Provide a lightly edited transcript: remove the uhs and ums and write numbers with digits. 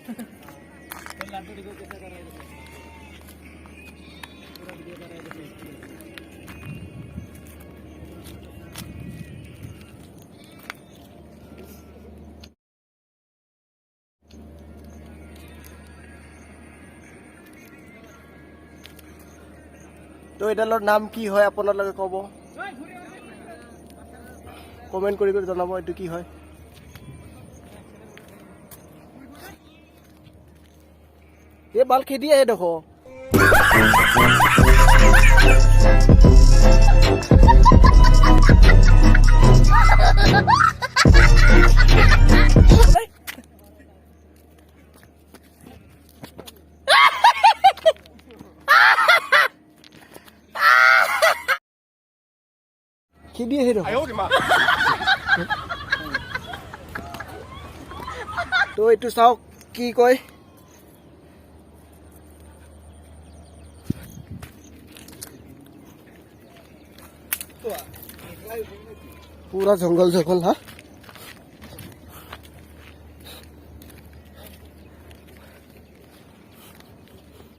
তো এডালৰ নাম কি হয় আপোনালোকে ক'ব, কমেণ্ট কৰি জনাব এইটো কি হয়। এই বাল খেদি আহে দেখো। খেদি আহে দেখো। তো এইটো চাওক কি কয়। पूरा जंगल जंगल हा।